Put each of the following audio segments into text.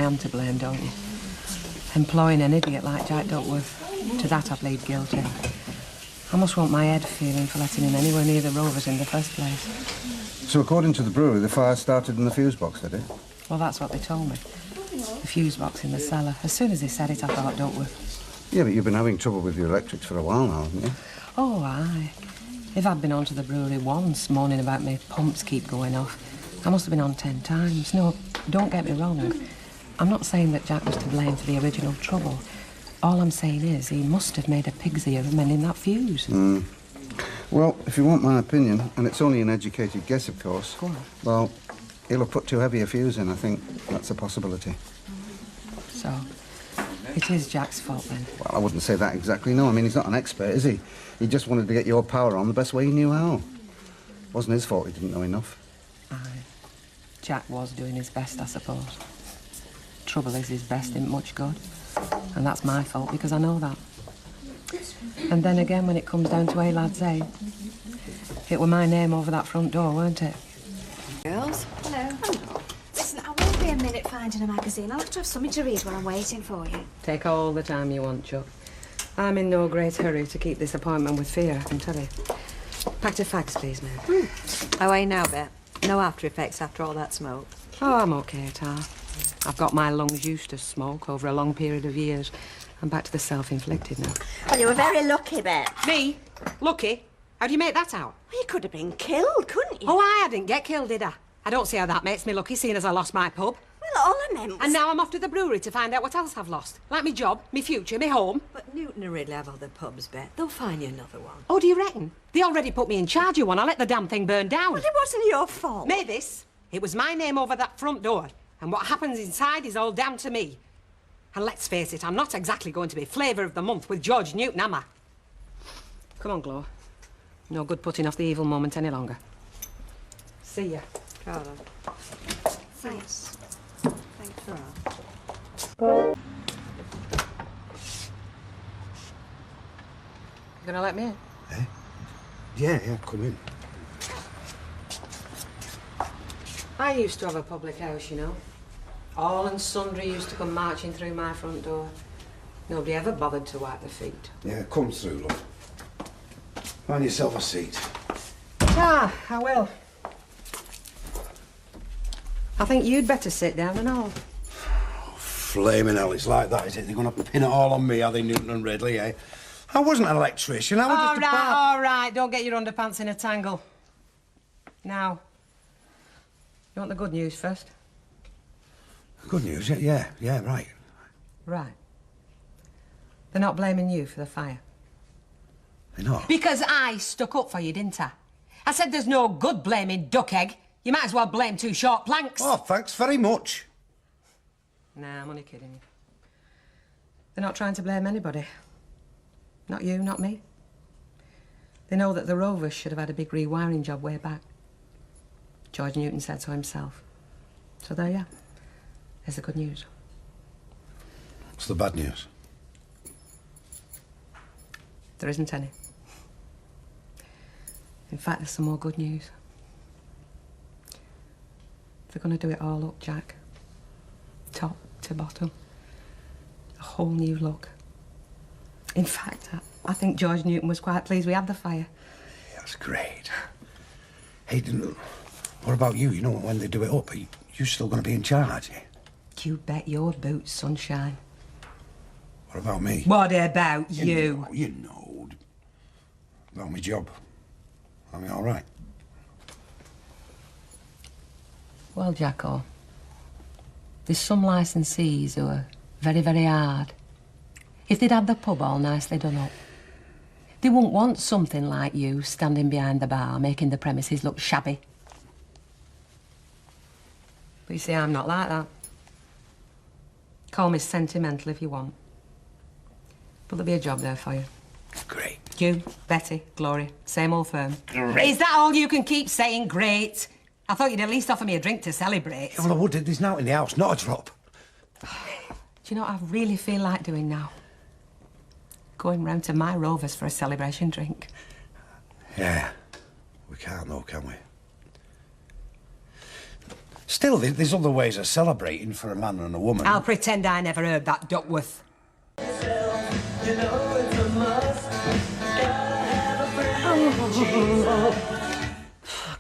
am to blame, don't you? Employing an idiot like Jack Duckworth. To that I plead guilty. I must want my head feeling for letting him anywhere near the Rovers in the first place. So according to the brewery, the fire started in the fuse box, did it? Well, that's what they told me. The fuse box in the cellar. As soon as they said it, I thought Duckworth. Yeah, but you've been having trouble with your electrics for a while now, haven't you? Oh, aye. If I'd been on to the brewery once, moaning about me pumps keep going off, I must have been on 10 times. No, don't get me wrong. I'm not saying that Jack was to blame for the original trouble. All I'm saying is he must have made a pig's ear of mending that fuse. Well, if you want my opinion, and it's only an educated guess, of course, Go on. well, he'll have put too heavy a fuse in, I think. That's a possibility. So, it is Jack's fault then? Well, I wouldn't say that exactly, no. I mean, he's not an expert, is he? He just wanted to get your power on the best way he knew how. Wasn't his fault he didn't know enough. Aye. Jack was doing his best, I suppose. Trouble is, his best isn't much good. And that's my fault, because I know that. And then again, when it comes down to lads, it were my name over that front door, weren't it? Girls. Hello. Hello. Listen, I won't be a minute finding a magazine. I'll have to have something to read while I'm waiting for you. Take all the time you want, Chuck. I'm in no great hurry to keep this appointment with Thea, I can tell you. Pack of facts, please, ma'am. How are you now, Bet? No after effects after all that smoke? Oh, I'm okay, Tar. I've got my lungs used to smoke over a long period of years. I'm back to the self-inflicted now. Well, you were very lucky, Bet. Me? Lucky? How do you make that out? Well, you could have been killed, couldn't you? Oh, I didn't get killed, did I? I don't see how that makes me lucky, seeing as I lost my pub. Well, all I meant was... And now I'm off to the brewery to find out what else I've lost. Like me job, me future, me home. But Newton and Ridley have other pubs, Bet. They'll find you another one. Oh, do you reckon? They already put me in charge of one. I let the damn thing burn down. Well, it wasn't your fault. Mavis, it was my name over that front door. And what happens inside is all down to me. And let's face it, I'm not exactly going to be flavour of the month with George Newton, am I? Come on, Glo. No good putting off the evil moment any longer. See ya. Carla. Thanks. Thanks for all. You gonna let me in? Eh? Yeah, come in. I used to have a public house, you know. All and sundry used to come marching through my front door. Nobody ever bothered to wipe their feet. Yeah, come through, love. Find yourself a seat. Ah, I will. I think you'd better sit down and all. Flaming hell, it's like that, is it? They're going to pin it all on me, are they, Newton and Ridley, eh? I wasn't an electrician, I was just a pal. All right, don't get your underpants in a tangle. Now, you want the good news first? Good news, yeah, right. Right. They're not blaming you for the fire. They're not? Because I stuck up for you, didn't I? I said there's no good blaming duck egg. You might as well blame two short planks. Oh, thanks very much. Nah, I'm only kidding you. They're not trying to blame anybody. Not you, not me. They know that the Rovers should have had a big rewiring job way back. George Newton said so himself. So there you are. There's the good news. What's the bad news? There isn't any. In fact, there's some more good news. They're going to do it all up, Jack. Top to bottom. A whole new look. In fact, I think George Newton was quite pleased we had the fire. Yeah, that's great. Hey, what about you? You know, when they do it up, you're still going to be in charge, eh? You bet your boots, sunshine. What about me? What about you? You know. About my job. I mean, all right. Well, Jacko, there's some licensees who are very, very hard. If they'd had the pub all nicely done up, they wouldn't want something like you standing behind the bar making the premises look shabby. But you see, I'm not like that. Call me sentimental if you want. But there'll be a job there for you. Great. You, Betty, Gloria, same old firm. Is that all you can keep saying, great? I thought you'd at least offer me a drink to celebrate. Yeah, well, I would. There's now in the house, not a drop. Do you know what I really feel like doing now? Going round to my Rovers for a celebration drink. Yeah. We can't, though, can we? Still, there's other ways of celebrating for a man and a woman. I'll pretend I never heard that, Duckworth.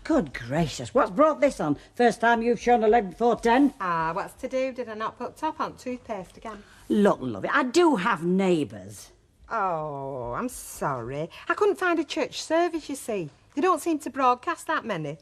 Good gracious, what's brought this on? First time you've shown a leg before 10? Ah, what's to do? Did I not put top on toothpaste again? Look, love it, I do have neighbours. Oh, I'm sorry. I couldn't find a church service, you see. They don't seem to broadcast that many.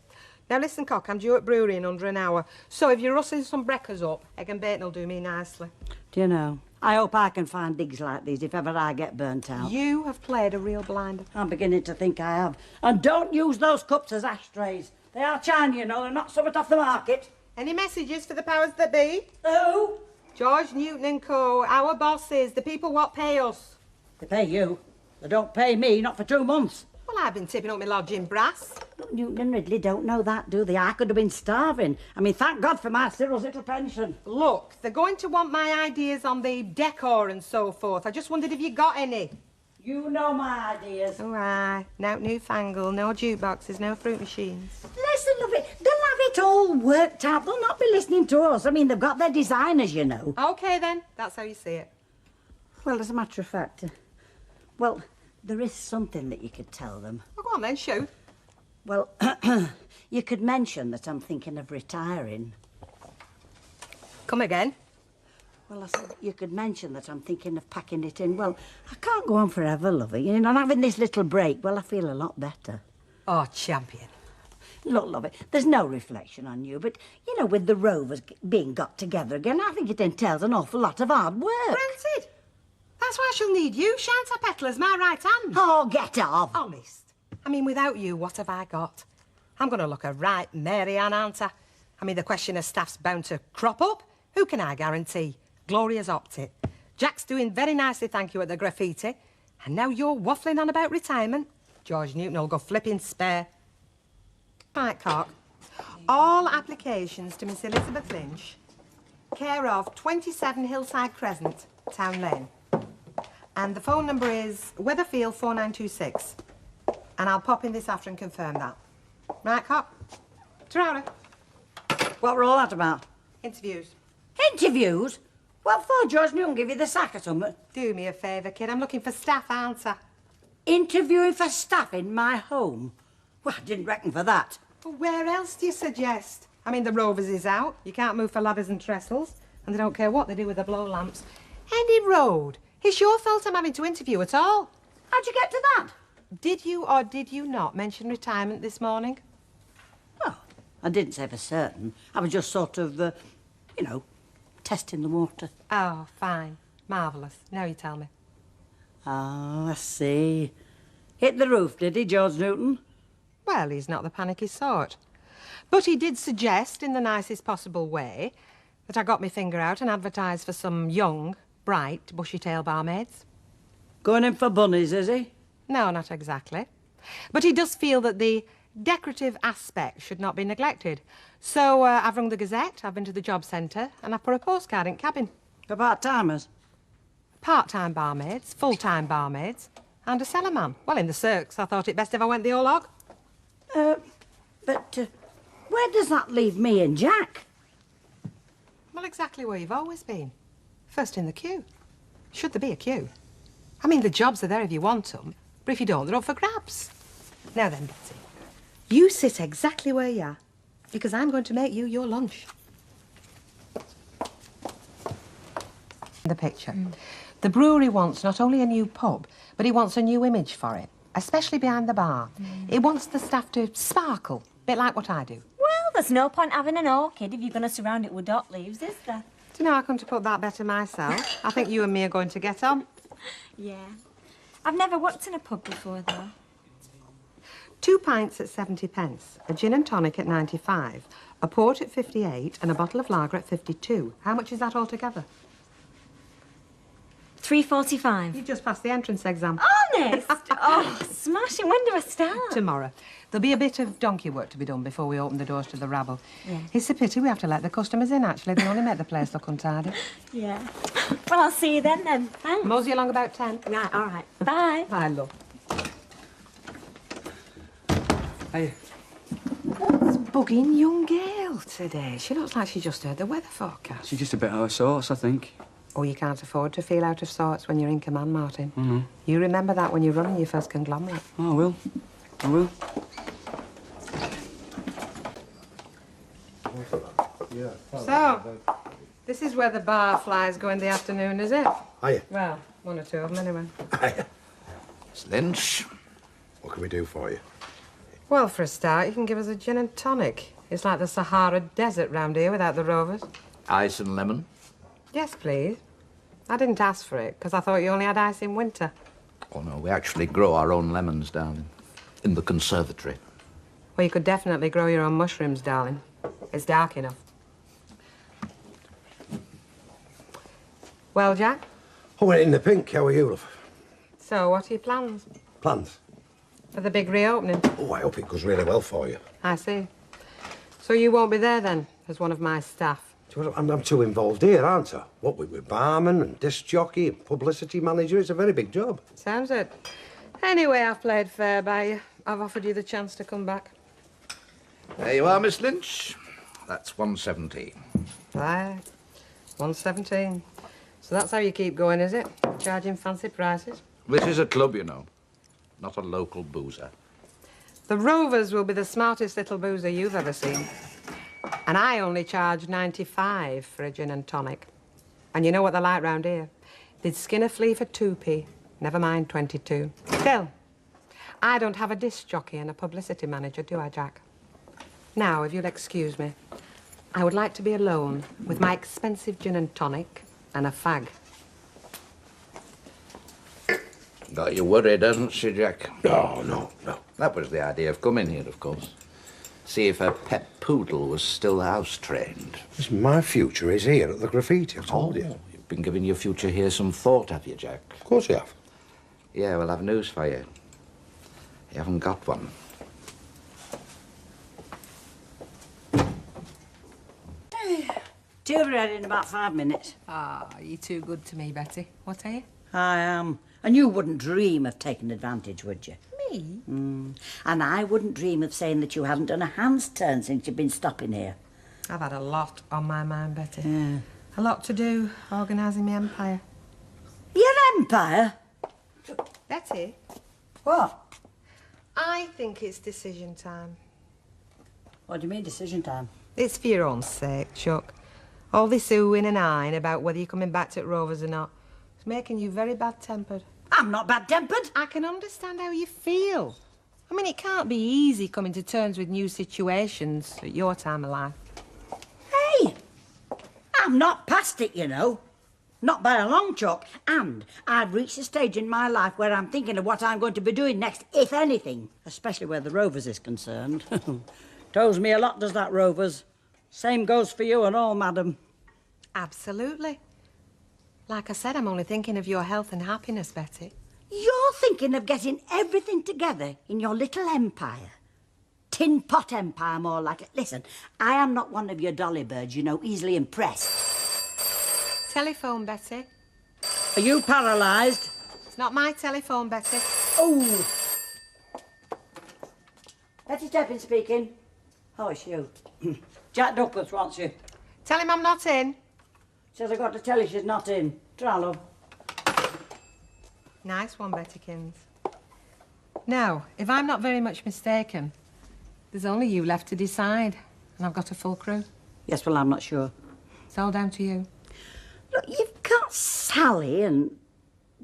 Now listen, Cock, I'm due at brewery in under an hour. So if you're rustling some breakers up, egg and bacon will do me nicely. Do you know, I hope I can find digs like these if ever I get burnt out. You have played a real blinder. I'm beginning to think I have. And don't use those cups as ashtrays. They are China, you know, they're not somewhat off the market. Any messages for the powers that be? Who? George Newton and Co., our bosses, the people what pay us. They pay you. They don't pay me, not for 2 months. Well, I've been tipping up my lodging brass. Look, Newton and Ridley don't know that, do they? I could have been starving. I mean, thank God for my Cyril's little pension. Look, they're going to want my ideas on the decor and so forth. I just wondered if you got any. You know my ideas. All right. No newfangled, no jukeboxes, no fruit machines. Listen, love it, they'll have it all worked out. They'll not be listening to us. I mean, they've got their designers, you know. OK, then. That's how you see it. Well, as a matter of fact, well, there is something that you could tell them. Well, go on then, shoot. Well, you could mention that I'm thinking of retiring. Come again. Well, I said you could mention that I'm thinking of packing it in. Well, I can't go on forever, lovey. You know, and having this little break, well, I feel a lot better. Oh, champion. Look, lovey, there's no reflection on you, but, you know, with the Rovers being got together again, I think it entails an awful lot of hard work. Granted. That's why she'll need you. Shan't I, Peddler's my right hand? Oh, get off. Honest. I mean, without you, what have I got? I'm going to look a right Mary Ann, aren't I? I mean, the question of staff's bound to crop up. Who can I guarantee? Gloria's opted it. Jack's doing very nicely, thank you, at the graffiti. And now you're waffling on about retirement. George Newton will go flipping spare. Right, Cock. All applications to Miss Elizabeth Lynch, care of 27 Hillside Crescent, Town Lane. And the phone number is Weatherfield 4926. And I'll pop in this after and confirm that. Right, Cock? Ta-ra. What were all that about? Interviews. Interviews? What for, George Newton give you the sack or something? Do me a favour, kid. I'm looking for staff, aren't I? Interviewing for staff in my home? Well, I didn't reckon for that. Well, where else do you suggest? I mean, the Rovers is out. You can't move for ladders and trestles. And they don't care what they do with the blow lamps. Any road. It's your fault I'm having to interview at all. How'd you get to that? Did you or did you not mention retirement this morning? Well, I didn't say for certain. I was just sort of, you know, testing the water. Oh, fine. Marvellous. Now you tell me. Oh, I see. Hit the roof, did he, George Newton? Well, he's not the panicky sort. But he did suggest, in the nicest possible way, that I got my finger out and advertised for some young, bright, bushy-tailed barmaids. Going in for bunnies, is he? No, not exactly. But he does feel that the decorative aspect should not be neglected. So I've rung the Gazette, I've been to the job centre, and I've put a postcard in cabin. For part-timers? Part-time barmaids, full-time barmaids, and a cellarman. Well, in the circs, I thought it best if I went the whole hog. But where does that leave me and Jack? Well, exactly where you've always been. First in the queue. Should there be a queue? I mean, the jobs are there if you want them, but if you don't, they're up for grabs. Now then, Betsy, you sit exactly where you are, because I'm going to make you your lunch. The picture. The brewery wants not only a new pub, but he wants a new image for it, especially behind the bar. It wants the staff to sparkle, a bit like what I do. Well, there's no point having an orchid if you're going to surround it with dock leaves, is there? Do you know, I couldn't have put that better myself. I think you and me are going to get on. Yeah. I've never worked in a pub before, though. 2 pints at 70 pence, a gin and tonic at 95, a port at 58, and a bottle of lager at 52. How much is that altogether? £3.45. You've just passed the entrance exam. Honest? Oh, smashing. When do I start? Tomorrow. There'll be a bit of donkey work to be done before we open the doors to the rabble. Yeah. It's a pity we have to let the customers in, actually. They only make the place look untidy. Yeah. Well, I'll see you then. Thanks. Mosey along about 10. Right, all right. Bye. Bye, love. What's bugging young girl today. She looks like she just heard the weather forecast. She's just a bit out of sorts, I think. Oh, you can't afford to feel out of sorts when you're in command, Martin. Mm-hmm. You remember that when you're running your first conglomerate. Oh, I will. I will. So, this is where the bar flies go in the afternoon, is it? Are you? Well, one or two of them anyway. It's Lynch. What can we do for you? Well, for a start, you can give us a gin and tonic. It's like the Sahara Desert round here without the Rovers. Ice and lemon? Yes, please. I didn't ask for it, because I thought you only had ice in winter. Oh, no, we actually grow our own lemons down in the conservatory. Well, you could definitely grow your own mushrooms, darling. It's dark enough. Well, Jack? I went in the pink. How are you, love? So, what are your plans? Plans? For the big reopening? Oh, I hope it goes really well for you. I see. So you won't be there, then, as one of my staff? I'm too involved here, aren't I? What with barman and disc jockey and publicity manager, it's a very big job. Sounds it. Anyway, I've played fair by you. I've offered you the chance to come back. There you are, Miss Lynch. That's 117. Right. 117. So that's how you keep going, is it? Charging fancy prices? This is a club, you know, not a local boozer. The Rovers will be the smartest little boozer you've ever seen. And I only charge 95 for a gin and tonic. And you know what they're like round here? They'd skin a flea for 2p, never mind 22. Still, I don't have a disc jockey and a publicity manager, do I, Jack? Now, if you'll excuse me, I would like to be alone with my expensive gin and tonic and a fag. Got you worried, hasn't she, Jack? No. That was the idea of coming here, of course. See if her pet poodle was still house-trained. Listen, my future is here at the graffiti, I've told you. You've been giving your future here some thought, have you, Jack? Of course you have. Yeah, well, I've news for you. You haven't got one. Two ready in about 5 minutes. Ah, you're too good to me, Betty. What are you? I am. And you wouldn't dream of taking advantage, would you? Me? And I wouldn't dream of saying that you haven't done a hand's turn since you've been stopping here. I've had a lot on my mind, Betty. Yeah. A lot to do, organising my empire. Your empire? Betty? What? I think it's decision time. What do you mean, decision time? It's for your own sake, Chuck. All this oohing and eyeing about whether you're coming back to Rovers or not is making you very bad-tempered. I'm not bad-tempered. I can understand how you feel. I mean, it can't be easy coming to terms with new situations at your time of life. Hey, I'm not past it, you know. Not by a long chalk. And I've reached a stage in my life where I'm thinking of what I'm going to be doing next, if anything. Especially where the Rovers is concerned. Toes me a lot, does that, Rovers? Same goes for you and all, madam. Absolutely. Like I said, I'm only thinking of your health and happiness, Betty. You're thinking of getting everything together in your little empire. Tin pot empire, more like it. Listen, I am not one of your dolly birds, you know, easily impressed. Telephone, Betty. Are you paralysed? It's not my telephone, Betty. Oh! Betty Steppin speaking. Oh, it's you. Jack Duckworth wants you. Tell him I'm not in. Says I've got to tell you she's not in. Try, love. Nice one, Bettykins. Now, if I'm not very much mistaken, there's only you left to decide, and I've got a full crew. Yes, well, I'm not sure. It's all down to you. Look, you've got Sally and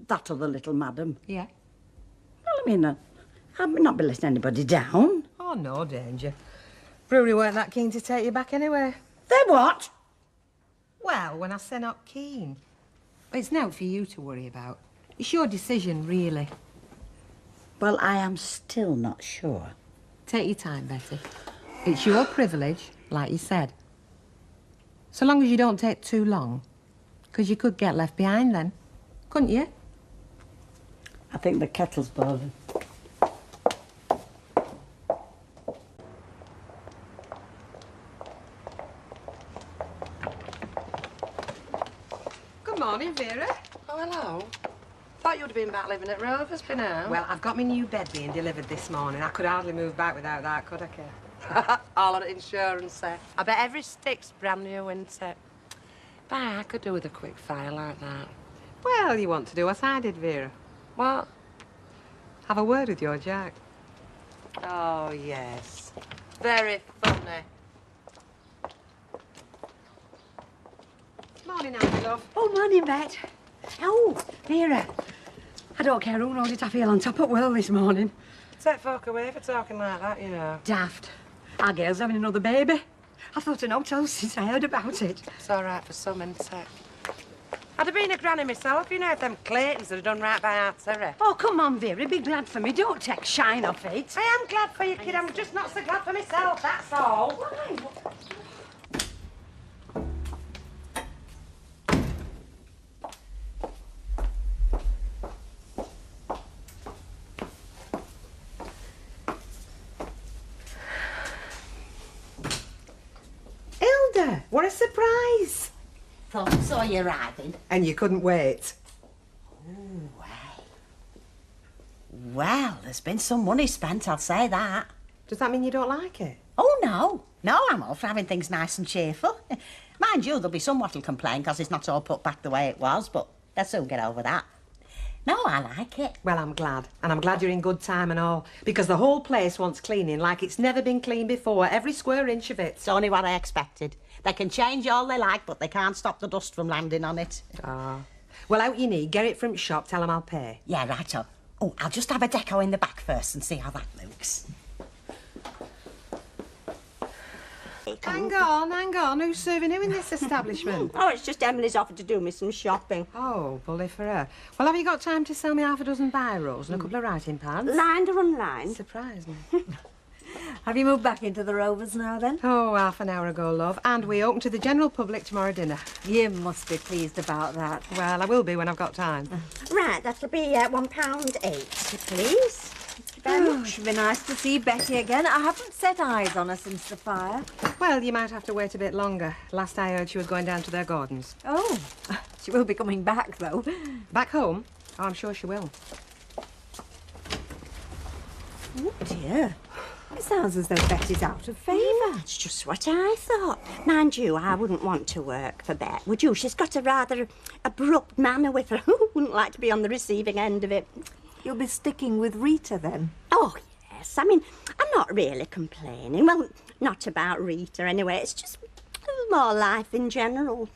that other little madam. Yeah? Well, I mean, I've not been letting anybody down. Oh, no danger. Brewery weren't that keen to take you back anyway. They what? Well, when I say not keen. It's not for you to worry about. It's your decision, really. Well, I am still not sure. Take your time, Betty. It's your privilege, like you said. So long as you don't take too long. Because you could get left behind then, couldn't you? I think the kettle's boiling. Good morning, Vera. Oh, hello. Thought you'd have been back living at Rovers by now. Well, I've got my new bed being delivered this morning. I could hardly move back without that, could I, Kate? All on insurance, eh? I bet every stick's brand new, isn't it? Bah, I could do with a quick fire like that. Well, you want to do what I did, Vera. What? Have a word with your Jack. Oh, yes. Very funny. Morning, Annie, love. Oh, morning, Bet. Oh, Vera. I don't care who knows it, I feel on top of world this morning. Set folk away for talking like that, you know. Daft. Our girl's having another baby. I thought an hotel since I heard about it. It's all right for some, isn't it? I'd have been a granny myself, you know, if them Claytons had done right by Aunt Sarah. Oh, come on, Vera, be glad for me. Don't take shine off it. I am glad for you, kid. I'm just not so glad for myself, that's all. Why? Hilda, what a surprise. Thought I saw you arriving. And you couldn't wait. Oh, wow. Well, there's been some money spent, I'll say that. Does that mean you don't like it? Oh, no. No, I'm all for having things nice and cheerful. Mind you, there'll be some what'll complain because it's not all put back the way it was, but they'll soon get over that. No, I like it. Well, I'm glad. And I'm glad you're in good time and all. Because the whole place wants cleaning like it's never been cleaned before. Every square inch of it. It's only what I expected. They can change all they like, but they can't stop the dust from landing on it. Ah. Well, out you need. Get it from shop. Tell them I'll pay. Yeah, righto. Oh, I'll just have a deco in the back first and see how that looks. Hang on. Who's serving who in this establishment? Oh, it's just Emily's offered to do me some shopping. Oh, bully for her. Well, have you got time to sell me half a dozen biros and a couple of writing pads? Lined or unlined? Surprise me. Have you moved back into the Rovers now, then? Oh, half an hour ago, love. And we open to the general public tomorrow dinner. You must be pleased about that. Well, I will be when I've got time. Right, that'll be £1.80, please. Oh, it should be nice to see Betty again. I haven't set eyes on her since the fire. Well, you might have to wait a bit longer. Last I heard, she was going down to their gardens. Oh, she will be coming back, though. Back home? Oh, I'm sure she will. Oh, dear. It sounds as though Betty's out of favour. That's just what I thought. Mind you, I wouldn't want to work for Bet, would you? She's got a rather abrupt manner with her. Who wouldn't like to be on the receiving end of it? You'll be sticking with Rita, then? Oh, yes. I mean, I'm not really complaining. Well, not about Rita, anyway. It's just more life in general.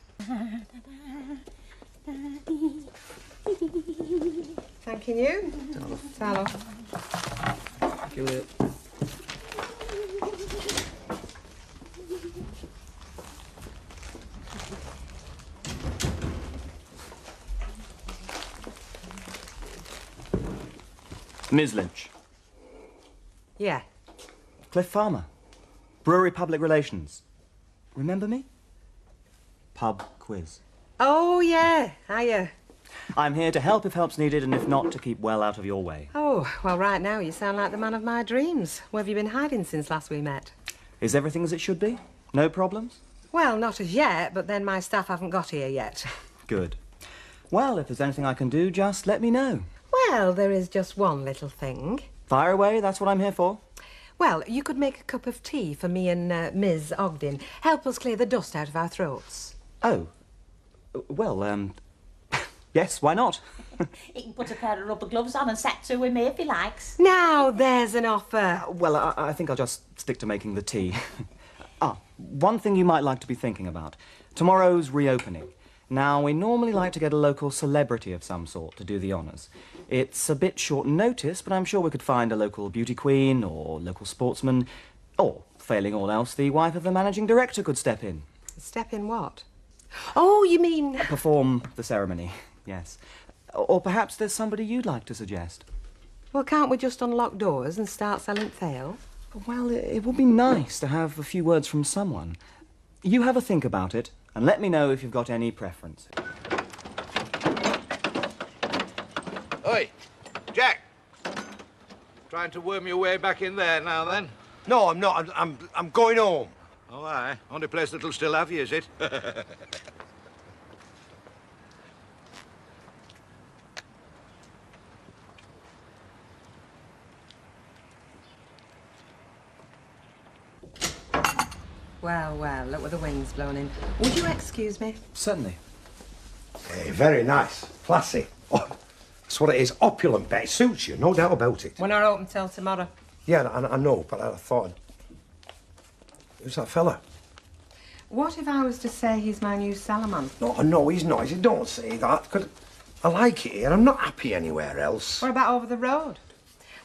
Thanking you. Hello. Juliet. Ms. Lynch. Yeah. Cliff Farmer. Brewery Public Relations. Remember me? Pub quiz. Oh, yeah. Hiya. I'm here to help if help's needed, and if not, to keep well out of your way. Oh, well, right now you sound like the man of my dreams. Where have you been hiding since last we met? Is everything as it should be? No problems? Well, not as yet, but then my staff haven't got here yet. Good. Well, if there's anything I can do, just let me know. Well, there is just one little thing. Fire away, that's what I'm here for. Well, you could make a cup of tea for me and Ms. Ogden. Help us clear the dust out of our throats. Oh. Well, yes, why not? He can put a pair of rubber gloves on and set to with me if he likes. Now, there's an offer. Well, I think I'll just stick to making the tea. One thing you might like to be thinking about. Tomorrow's reopening. Now, we normally like to get a local celebrity of some sort to do the honours. It's a bit short notice, but I'm sure we could find a local beauty queen or local sportsman, or, failing all else, the wife of the managing director could step in. Step in what? Oh, you mean... Perform the ceremony, yes. Or perhaps there's somebody you'd like to suggest. Well, can't we just unlock doors and start selling fail? Well, it would be nice to have a few words from someone. You have a think about it, and let me know if you've got any preference. Oi, Jack. Trying to worm your way back in there now, then? No, I'm not. I'm going home. Oh, aye. Only place that'll still have you, is it? Well, well, look where the wind's blown in. Would you excuse me? Certainly. Hey, very nice. Classy. Oh, that's what it is. Opulent, bet. It suits you, no doubt about it. We're not open till tomorrow. Yeah, I know, but I thought... Who's that fella? What if I was to say he's my new cellarman? No, he's not. Don't say that, 'cause I like it here. I'm not happy anywhere else. What about over the road?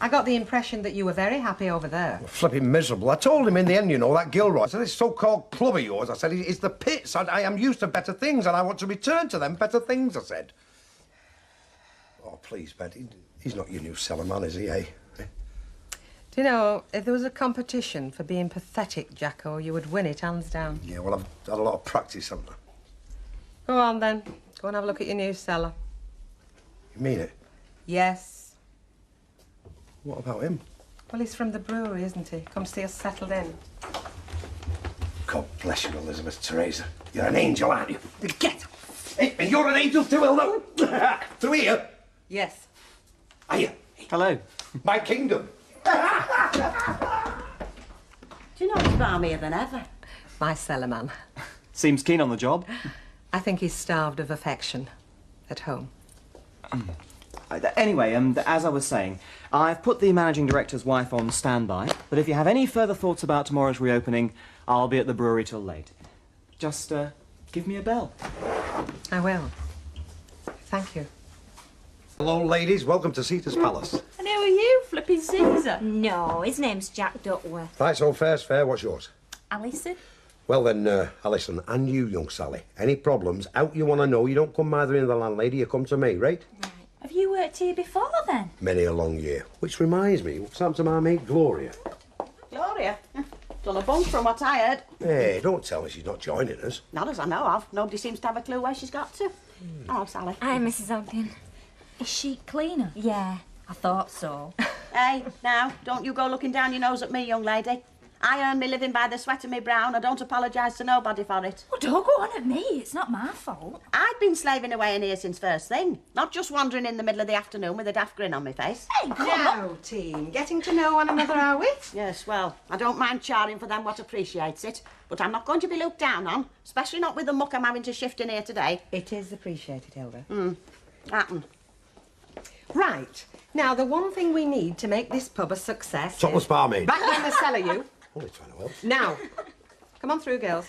I got the impression that you were very happy over there. Flipping miserable. I told him in the end, you know, that Gilroy. I said, this so-called club of yours, I said, it's the pits. I am used to better things, and I want to return to them better things, I said. Oh, please, Ben, he's not your new cellar man, is he, eh? Do you know, if there was a competition for being pathetic, Jacko, you would win it hands down. Yeah, well, I've had a lot of practice, haven't I? Go on, then. Go and have a look at your new cellar. You mean it? Yes. What about him? Well, he's from the brewery, isn't he? Come see us settled in. God bless you, Elizabeth Teresa. You're an angel, aren't you? Get! Hey, and you're an angel too, Hilda. Through here? Yes. Are you? Hello. My kingdom. Do you know he's balmier than ever? My cellarman. Seems keen on the job. I think he's starved of affection at home. Anyway, as I was saying, I've put the managing director's wife on standby, but if you have any further thoughts about tomorrow's reopening, I'll be at the brewery till late. Just, give me a bell. I will. Thank you. Hello, ladies. Welcome to Cetus Palace. And who are you, flipping Caesar? No, his name's Jack Duckworth. Right, so fair's fair. What's yours? Alison? Well then, Alison, and you, young Sally. Any problems, out you want to know, you don't come either in the landlady, you come to me, right? Right. Have you worked here before, then? Many a long year. Which reminds me, what's happened to my mate, Gloria? Gloria? Done a bunk from what I heard. Hey, don't tell me she's not joining us. Not as I know of. Nobody seems to have a clue where she's got to. Hello, Sally. Hi, Mrs. Ogden. Is she cleaner? Yeah, I thought so. Hey, now, don't you go looking down your nose at me, young lady. I earn me living by the sweat of me brow, and I don't apologise to nobody for it. Oh, don't go on at me. It's not my fault. I've been slaving away in here since first thing. Not just wandering in the middle of the afternoon with a daft grin on my face. Hey, come on. Now, team, getting to know one another, are we? Yes, well, I don't mind charring for them what appreciates it, but I'm not going to be looked down on, especially not with the muck I'm having to shift in here today. It is appreciated, Hilda. Happen. Right. Now, the one thing we need to make this pub a success Topless is... barmaid. Back down the cellar, you. Only trying to help. Now, come on through, girls.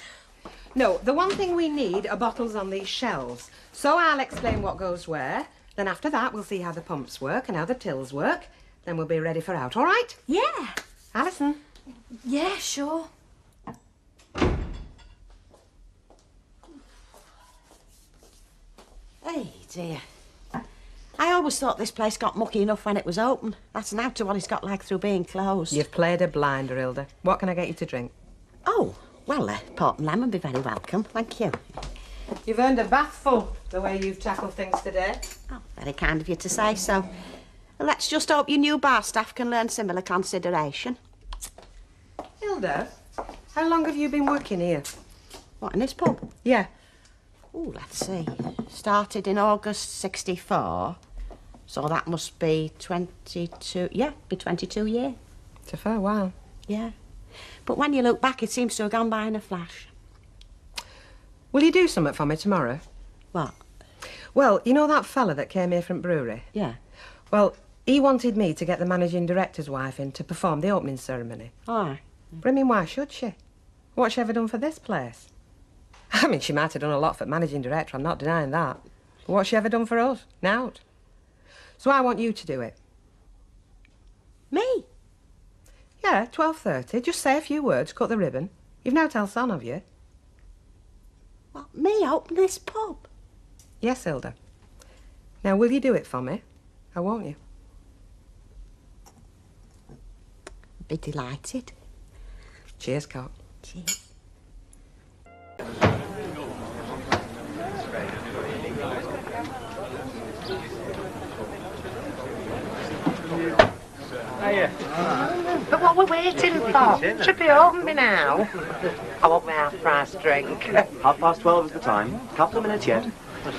No, the one thing we need are bottles on these shelves. So I'll explain what goes where. Then after that, we'll see how the pumps work and how the tills work. Then we'll be ready for out, all right? Yeah. Alison. Yeah, sure. Hey, dear. I always thought this place got mucky enough when it was open. That's now to what it's got like through being closed. You've played a blinder, Hilda. What can I get you to drink? Oh, well, port and lemon be very welcome. Thank you. You've earned a bathful, the way you've tackled things today. Oh, very kind of you to say so. Let's just hope your new bar staff can learn similar consideration. Hilda, how long have you been working here? What, in this pub? Yeah. Oh, let's see. Started in August '64, so that must be 22. Yeah, be 22 years. It's a fair while. Yeah, but when you look back, it seems to have gone by in a flash. Will you do something for me tomorrow? What? Well, you know that fella that came here from brewery? Yeah. Well, he wanted me to get the managing director's wife in to perform the opening ceremony. Oh. But I mean, why should she? What's she ever done for this place? I mean, she might have done a lot for managing director, I'm not denying that. But what's she ever done for us? Nout. So I want you to do it. Me? Yeah, 12:30. Just say a few words, cut the ribbon. You've no tell son, have you? What, me open this pub? Yes, Hilda. Now, will you do it for me? Or won't you? Be delighted. Cheers, Cock. Cheers. But what we're waiting for? Should be open me now. I want my half-price drink. 12:30 is the time. Couple of minutes yet.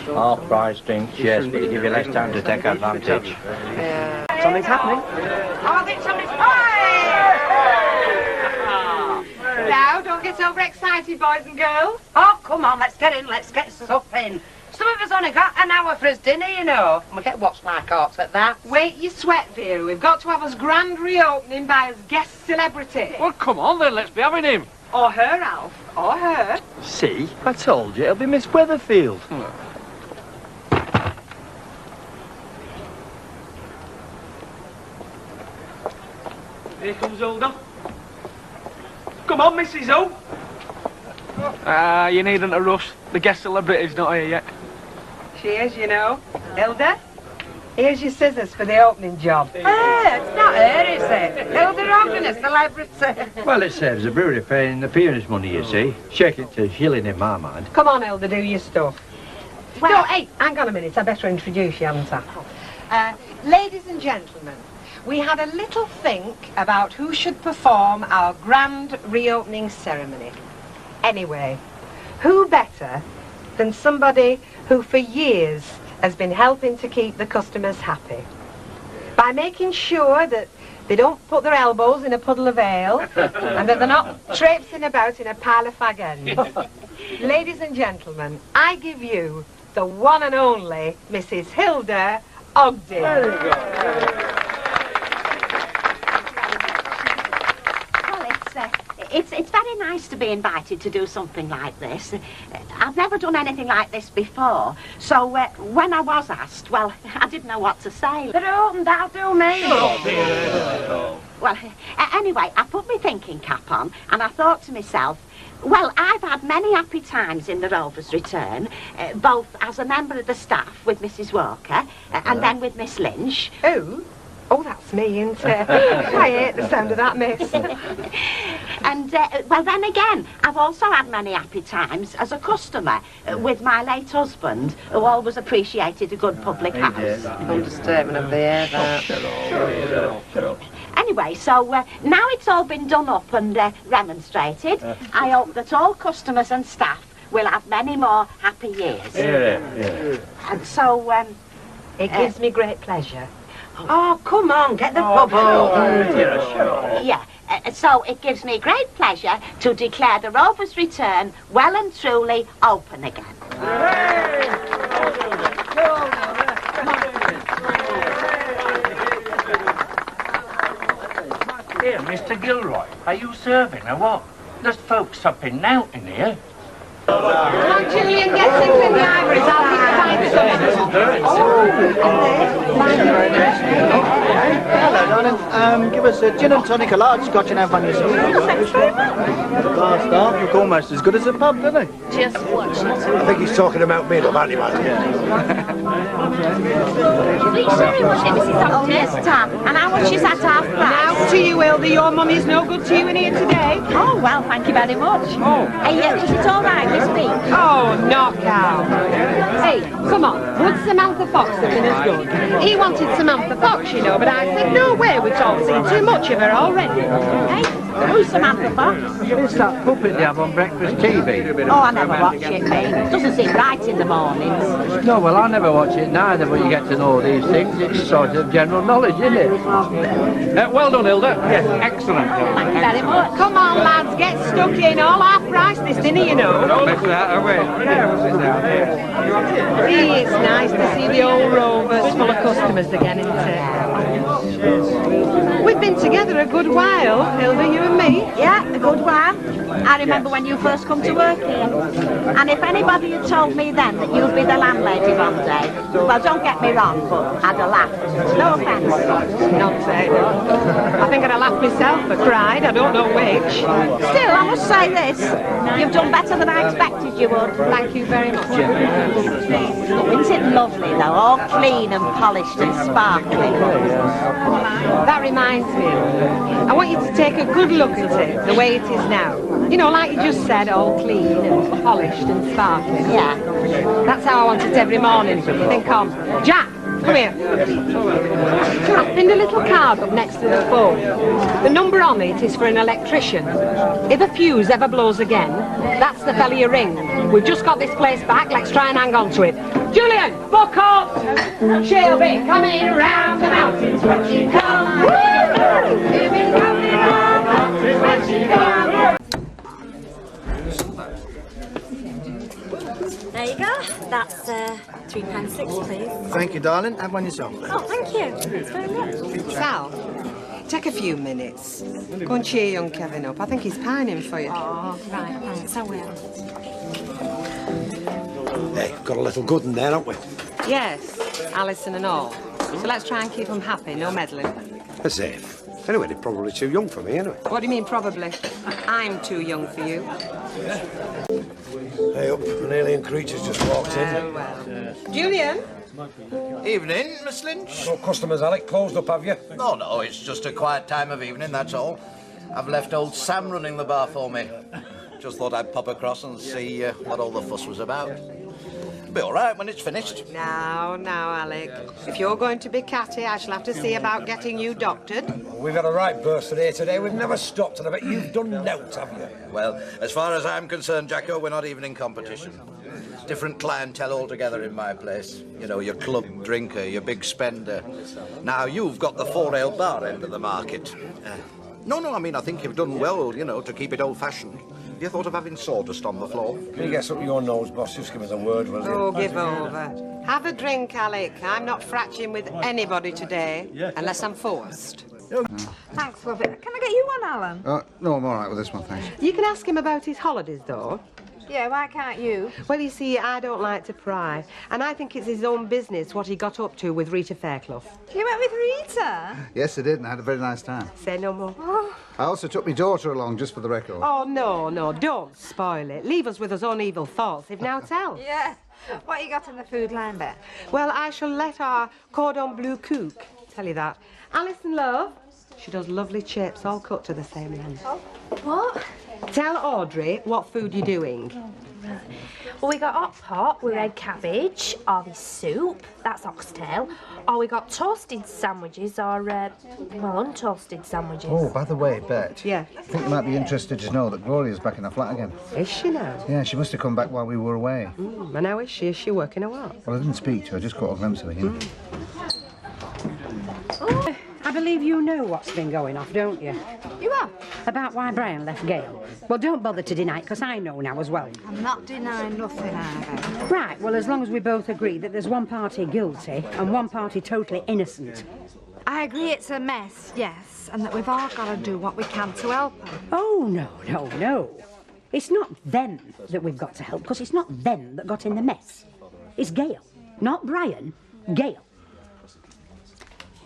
Half-price drinks, yes, but you give you less time to take advantage. Something's happening. Oh, I think somebody's... Now, don't get get overexcited, boys and girls. Oh, come on, let's get in, let's get stuff in. Some of us only got an hour for his dinner, you know. And we get watched like hawks at that. Wait your sweat, Vera. We've got to have us grand reopening by his guest celebrity. Well, come on then, let's be having him. Or her, Alf. Or her. See? I told you, it'll be Miss Weatherfield. Here comes Hilda. Come on, Mrs. O. You needn't to rush. The guest celebrity's not here yet. She is, you know. Hilda, here's your scissors for the opening job. Hey, it's not her, is it? Hilda Ogden, a celebrity. Well, it saves the brewery paying the appearance money, you see. Shake it to shilling in my mind. Come on, Hilda, do your stuff. Well, no, hey, hang on a minute. I better introduce you, haven't I? Ladies and gentlemen, we had a little think about who should perform our grand reopening ceremony. Anyway, who better than somebody who for years has been helping to keep the customers happy by making sure that they don't put their elbows in a puddle of ale and that they're not traipsing about in a pile of fag ends. Ladies and gentlemen, I give you the one and only Mrs. Hilda Ogden. Well, it's very nice to be invited to do something like this. I've never done anything like this before, so when I was asked, well, I didn't know what to say. But open, that'll do me. Well, anyway, I put my thinking cap on and I thought to myself, well, I've had many happy times in the Rovers' return, both as a member of the staff with Mrs. Walker and then with Miss Lynch. Who? Oh, that's me, isn't it? I hate the sound of that, miss. And, well, then again, I've also had many happy times as a customer with my late husband, who always appreciated a good public house. Understatement of the air, that. Shut up. Anyway, so now it's all been done up and remonstrated, I hope that all customers and staff will have many more happy years. Yeah. And so, it gives me great pleasure. Oh, come on, get the pub open. Yeah, so it gives me great pleasure to declare the Rovers' return well and truly open again. Here, Mr. Gilroy, are you serving or what? There's folks supping out in here. Come on, Julian, get things in the ivories. I'll keep Hello, darling. Give us a gin and tonic, a large scotch and have one yourself. Thanks very much. Last half look almost as good as a pub, don't they? Just watch it. I think he's talking about me, love, aren't he, man? Oh, yes, Tam. And how much is that half price? Now to you, Hilda. Your money's no good to you in here today. Oh, well, thank you very much. Oh. Hey, is it all right, Miss B? Oh, knockout. Hey, come on. Would Samantha Fox have been as good? He wanted Samantha Fox, you know, but I said, no way, we've all seen too much of her already. Hey, who's Samantha Fox? It's that puppet they have on breakfast TV. Oh, I never watch it, mate. It doesn't seem right in the mornings. No, well, I never watch it neither, but you get to know these things. It's sort of general knowledge, isn't it? Well done, Hilda. Yes, excellent. Thank you very much. Come on, lads, get stuck in. All half price this dinner, you know. It's nice to see the old Rovers full of customers again, isn't it? We've been together a good while, Hilda, you and me. Yeah, a good while. I remember when you first come to work here. And if anybody had told me then that you'd be the landlady one day, well, don't get me wrong, but I'd have laughed. No offence. Not saying. I think I'd have laughed myself or cried, I don't know which. Still, I must say this. You've done better than I expected you would. Thank you very much. Isn't it lovely, though? All clean and polished and sparkling. That reminds me. I want you to take a good look at it, the way it is now. You know, like you just said, all clean and polished and sparkling. Yeah. That's how I want it every morning. Think of Jack. Come here. I've pinned a little card up next to the phone. The number on it is for an electrician. If a fuse ever blows again, that's the fella you ring. We've just got this place back, let's try and hang on to it. Julian, book up! She'll be coming round the mountains when she comes. She'll be coming round the mountains when she comes. There you go. That's £3.60, please. Thank you, darling. Have one yourself. Oh, thank you. Thanks very much. Sal, take a few minutes. Go and cheer young Kevin up. I think he's pining for you. Oh, right, thanks. I will. Hey, got a little good in there, haven't we? Yes, Alison and all. So let's try and keep them happy, no meddling. As if. Anyway, they're probably too young for me, anyway. What do you mean, probably? I'm too young for you. Hey up, an alien creature's just walked in. Well. Julian? Evening, Miss Lynch. No customers, Alec. Closed up, have you? Oh, no, it's just a quiet time of evening, that's all. I've left old Sam running the bar for me. Just thought I'd pop across and see what all the fuss was about. Be all right when it's finished. Now, Alec. If you're going to be catty, I shall have to see about getting you doctored. We've had a right burst here today. We've never stopped, and I bet you've done nought, have you? Well, as far as I'm concerned, Jacko, we're not even in competition. Different clientele altogether in my place. You know, your club drinker, your big spender. Now, you've got the four-ale bar end of the market. No, I mean, I think you've done well, you know, to keep it old-fashioned. Have you thought of having sawdust on the floor? Can you get up your nose, boss? Just give us a word, will you? Oh, give over. Have a drink, Alec. I'm not fratching with anybody today, unless I'm forced. Thanks, love it. Can I get you one, Alan? No, I'm all right with this one, thanks. You can ask him about his holidays, though. Yeah, why can't you? Well, you see, I don't like to pry, and I think it's his own business what he got up to with Rita Fairclough. You went with Rita? Yes, I did, and I had a very nice time. Say no more. Oh. I also took my daughter along, just for the record. Oh, no, don't spoil it. Leave us with his own evil thoughts, if now tell. Yeah. What you got in the food line, Bet? Well, I shall let our cordon bleu cook tell you that. Alison, love, she does lovely chips, all cut to the same length. Oh, what? Tell Audrey what food you're doing. Well, we got hot pot with red cabbage, or the soup, that's oxtail, or we got toasted sandwiches, or, untoasted sandwiches. Oh, by the way, Bet. Yeah? I think you might be interested to know that Gloria's back in her flat again. Is she now? Yeah, she must have come back while we were away. And how is she? Is she working or what? Well, I didn't speak to her, I just caught a glimpse of her, you know. Oh, I believe you know what's been going off, don't you? You are? About why Brian left Gail. Well, don't bother to deny it, because I know now as well. I'm not denying nothing, either. Right, well, as long as we both agree that there's one party guilty and one party totally innocent. I agree it's a mess, yes, and that we've all got to do what we can to help her. Oh, no. It's not them that we've got to help, because it's not them that got in the mess. It's Gail. Not Brian. Gail.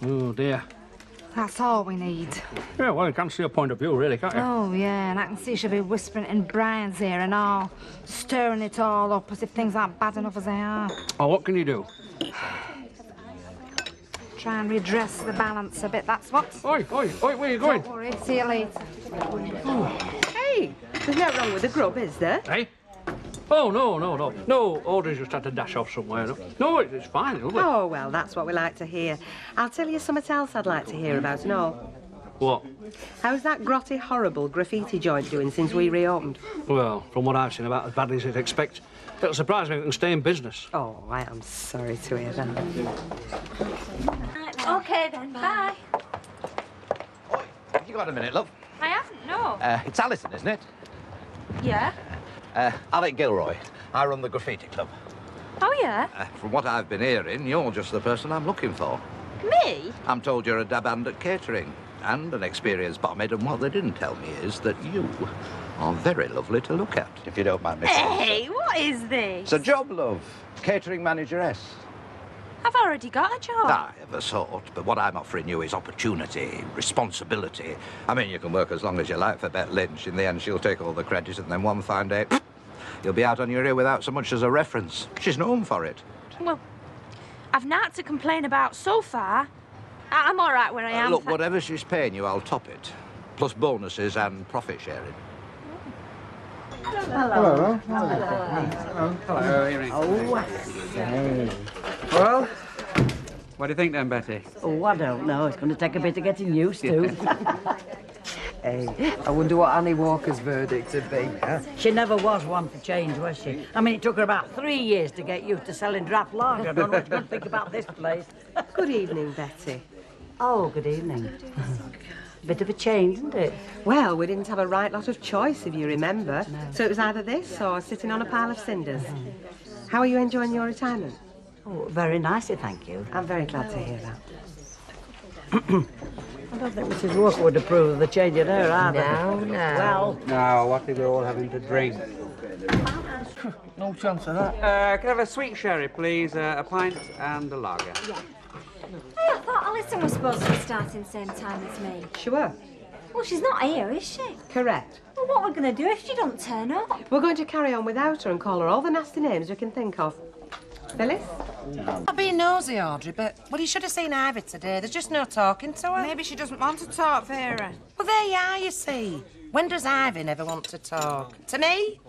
Oh, dear. That's all we need. Yeah, well, you can see a point of view, really, can't you? Oh, yeah, and I can see she'll be whispering in Brian's ear and all, stirring it all up as if things aren't bad enough as they are. Oh, what can you do? Try and redress the balance a bit, that's what. Oi, where are you going? Don't worry, see you later. Hey, there's no wrong with the grub, is there? Hey? Oh, no. No, Audrey's just had to dash off somewhere. No, it's fine, it's lovely. Oh, well, that's what we like to hear. I'll tell you something else I'd like to hear about and all. What? How's that grotty, horrible graffiti joint doing since we reopened? Well, from what I've seen, about as badly as you'd expect. It'll surprise me if we can stay in business. Oh, I am sorry to hear that. OK, then, bye. Oi, have you got a minute, love? I haven't, no. It's Alison, isn't it? Yeah? Alec Gilroy. I run the graffiti club. Oh, yeah? From what I've been hearing, you're just the person I'm looking for. Me? I'm told you're a dab hand at catering and an experienced barmaid, and what they didn't tell me is that you are very lovely to look at, if you don't mind me saying. Hey, what is this? It's a job, love. Catering manageress. I've already got a job. I ever sort, but what I'm offering you is opportunity, responsibility. I mean, you can work as long as you like for Bet Lynch. In the end, she'll take all the credit, and then one fine day, you'll be out on your ear without so much as a reference. She's known for it. Well, I've not to complain about so far. I'm all right where I am. Look, whatever she's paying you, I'll top it. Plus bonuses and profit sharing. Hello. Well, what do you think then, Betty? Oh, I don't know. It's going to take a bit of getting used to. Hey, I wonder what Annie Walker's verdict would be. Huh? She never was one for change, was she? I mean, it took her about 3 years to get used to selling draft lager. I don't know what you're going to think about this place. Good evening, Betty. Oh, good evening. Bit of a change, isn't it? Well, we didn't have a right lot of choice, if you remember. No. So it was either this or sitting on a pile of cinders. How are you enjoying your retirement? Oh, very nicely, thank you. I'm very glad to hear that. I don't think Mrs. Walker would approve of the change in her either. No, no. Well, Now, what are we all having to drink? No chance of that. Can I have a sweet sherry, please? A pint and a lager. Yeah. Hey, I thought Alison was supposed to be starting same time as me. She were. Well, she's not here, is she? Correct. Well, what are we going to do if she don't turn up? We're going to carry on without her and call her all the nasty names we can think of. Phyllis? I've been nosy, Audrey, but, well, you should have seen Ivy today. There's just no talking to her. Maybe she doesn't want to talk, Vera. Well, there you are, you see. When does Ivy never want to talk? To me?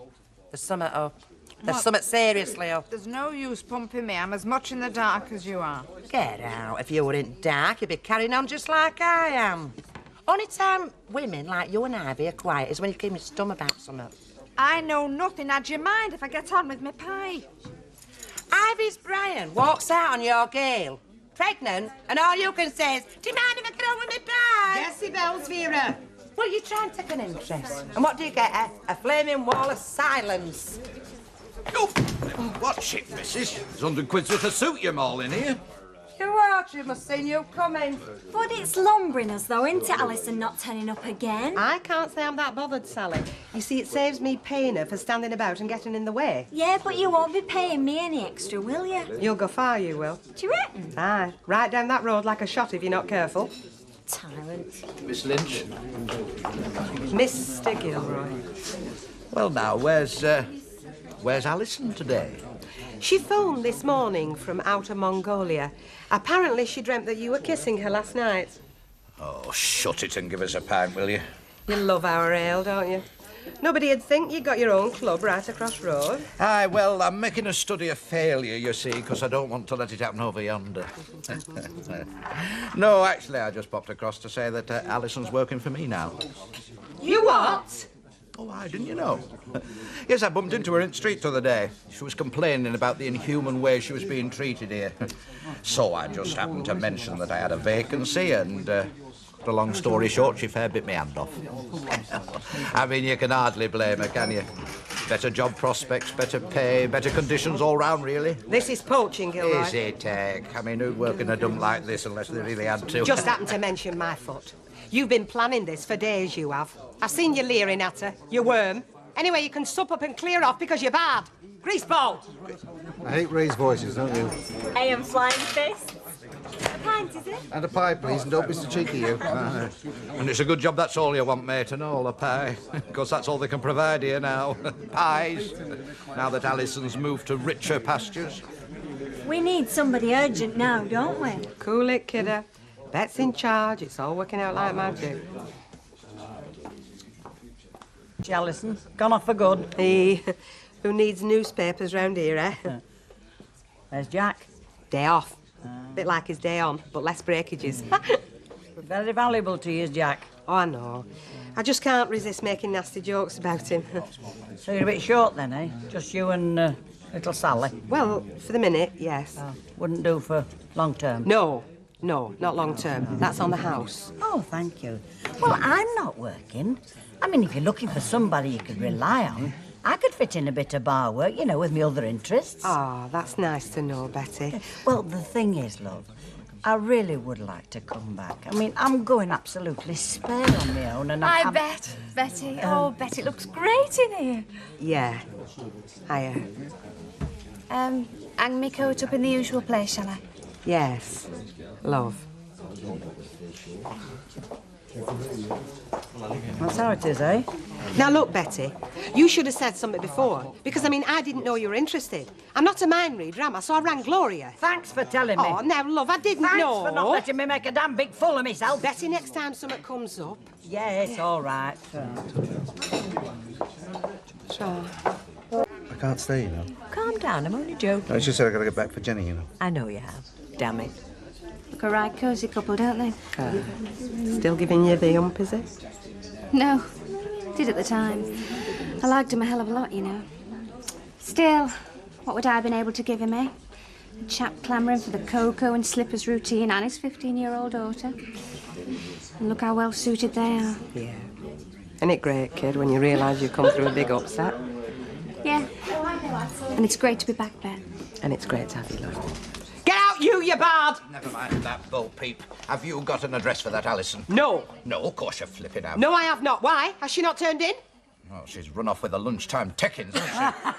There's something up. There's something seriously up. There's no use pumping me. I'm as much in the dark as you are. Get out. If you were in dark, you'd be carrying on just like I am. Only time women like you and Ivy are quiet is when you keep me stum about something. I know nothing. Now, do you mind if I get on with my pie? Ivy's Brian walks out on your gale, pregnant, and all you can say is, do you mind if I get on with my pie? Decibels, Vera. Well, you try and take an interest. And what do you get? A flaming wall of silence. Oh, watch it, missus. There's 100 quid's worth of suit you all in here. You Audrey must seen you coming. But it's lumbering us, though, isn't it, Alison not turning up again? I can't say I'm that bothered, Sally. You see, it saves me paying her for standing about and getting in the way. Yeah, but you won't be paying me any extra, will you? You'll go far, you will. Do you reckon? Aye, right down that road like a shot if you're not careful. Tyrant. Miss Lynch. Mr. Gilroy. Well, now, where's Alison today? She phoned this morning from outer Mongolia. Apparently she dreamt that you were kissing her last night. Oh, shut it and give us a pound, will you? You love our ale, don't you? Nobody'd think you got your own club right across road. Aye, well, I'm making a study of failure, you see, because I don't want to let it happen over yonder. No, actually, I just popped across to say that Alison's working for me now. You what? Oh, why, didn't you know? Yes, I bumped into her in the street the other day. She was complaining about the inhuman way she was being treated here. So I just happened to mention that I had a vacancy and, the long story short, she fair bit me hand off. I mean, you can hardly blame her, can you? Better job prospects, better pay, better conditions all round, really. This is poaching, Gilroy. Is it, I mean, who'd work in a dump like this unless they really had to? Just happened to mention my foot. You've been planning this for days, you have. I've seen you leering at her, you worm. Anyway, you can sup up and clear off because you're bad. Greaseball! I hate raised voices, don't you? I am flying fists. A pint, is it? And a pie, please, and don't be so cheeky, you. And it's a good job that's all you want, mate, and all a pie. Because that's all they can provide here now. Pies. Now that Alison's moved to richer pastures. We need somebody urgent now, don't we? Cool it, kidder. Bet's in charge. It's all working out like magic. Alison, gone off for good. He who needs newspapers round here, eh? Where's Jack? Day off. Bit like his day on, but less breakages. Very valuable to you, Jack. Oh, I know. I just can't resist making nasty jokes about him. So you're a bit short then, eh? Just you and little Sally? Well, for the minute, yes. Wouldn't do for long term? No, not long term. That's on the house. Oh, thank you. Well, I'm not working. I mean, if you're looking for somebody you could rely on, I could fit in a bit of bar work, you know, with my other interests. Ah, that's nice to know, Betty. Well, the thing is, love, I really would like to come back. I mean, I'm going absolutely spare on my own, and I bet, Betty. Oh, Betty, it looks great in here. Yeah. Hiya. Hang me coat up in the usual place, shall I? Yes. Love. That's how it is, eh? Now, look, Betty, you should have said something before, because, I mean, I didn't know you were interested. I'm not a mind reader, am I? So I rang Gloria. Thanks for telling me. Oh, now, love, I didn't know. Thanks for not letting me make a damn big fool of myself. Betty, next time something comes up... Yeah, it's all right. Sure. I can't stay, you know. Calm down, I'm only joking. No, it's just that I've got to get back for Jenny, you know. I know you have. Damn it. Look a right cosy couple, don't they? Still giving you the ump, is it? No, did at the time. I liked him a hell of a lot, you know. Still, what would I have been able to give him, eh? A chap clamouring for the cocoa and slippers routine and his 15-year-old daughter. And look how well suited they are. Yeah. Isn't it great, kid, when you realise you've come through a big upset? Yeah. And it's great to be back, Ben. And it's great to have you, love. Get out, you bard! Never mind that, Bo Peep. Have you got an address for that Alison? No. No, of course you're flipping out. No, I have not. Why? Has she not turned in? Oh, she's run off with the lunchtime tickings, hasn't she?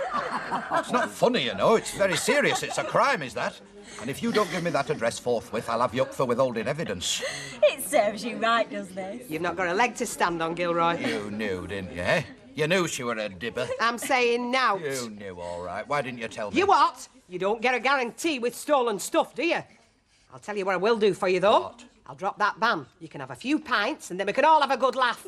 It's not funny, you know. It's very serious. It's a crime, is that? And if you don't give me that address forthwith, I'll have you up for withholding evidence. It serves you right, doesn't it? You've not got a leg to stand on, Gilroy. You knew, didn't you, eh? You knew she were a dibber. I'm saying now. You knew, all right. Why didn't you tell me? You what? You don't get a guarantee with stolen stuff, do you? I'll tell you what I will do for you, though. What? I'll drop that ban. You can have a few pints, and then we can all have a good laugh.